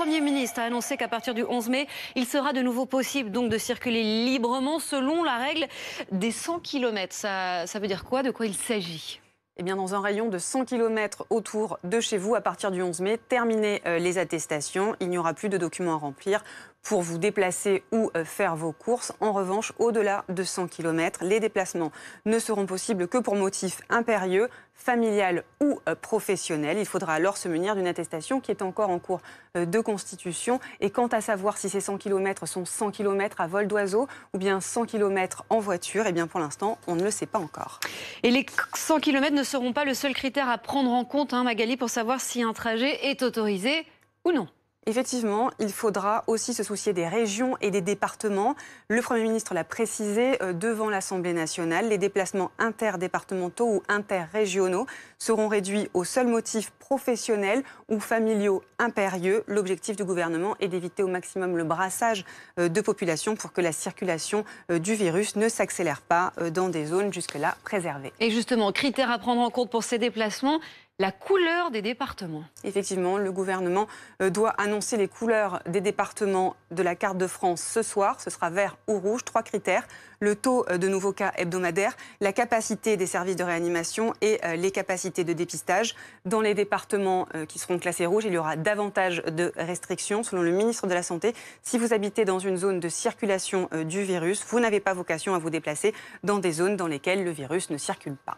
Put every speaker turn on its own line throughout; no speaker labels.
Premier ministre a annoncé qu'à partir du 11 mai, il sera de nouveau possible donc de circuler librement selon la règle des 100 km. Ça veut dire quoi? De quoi il s'agit?
Eh bien, dans un rayon de 100 km autour de chez vous, à partir du 11 mai, terminez les attestations. Il n'y aura plus de documents à remplir pour vous déplacer ou faire vos courses. En revanche, au-delà de 100 km, les déplacements ne seront possibles que pour motif impérieux, familial ou professionnel. Il faudra alors se munir d'une attestation qui est encore en cours de constitution. Et quant à savoir si ces 100 km sont 100 km à vol d'oiseau ou bien 100 km en voiture, eh bien pour l'instant, on ne le sait pas encore.
Et les 100 km ne seront pas le seul critère à prendre en compte, Magali, pour savoir si un trajet est autorisé ou non.
Effectivement, il faudra aussi se soucier des régions et des départements. Le Premier ministre l'a précisé devant l'Assemblée nationale. Les déplacements interdépartementaux ou interrégionaux seront réduits aux seuls motifs professionnels ou familiaux impérieux. L'objectif du gouvernement est d'éviter au maximum le brassage de population pour que la circulation du virus ne s'accélère pas dans des zones jusque-là préservées.
Et justement, critères à prendre en compte pour ces déplacements, la couleur des départements.
Effectivement, le gouvernement doit annoncer les couleurs des départements de la carte de France ce soir. Ce sera vert ou rouge. 3 critères. Le taux de nouveaux cas hebdomadaires, la capacité des services de réanimation et les capacités de dépistage. Dans les départements qui seront classés rouges, il y aura davantage de restrictions. Selon le ministre de la Santé, si vous habitez dans une zone de circulation du virus, vous n'avez pas vocation à vous déplacer dans des zones dans lesquelles le virus ne circule pas.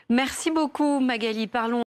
Merci beaucoup, Magali. Parlons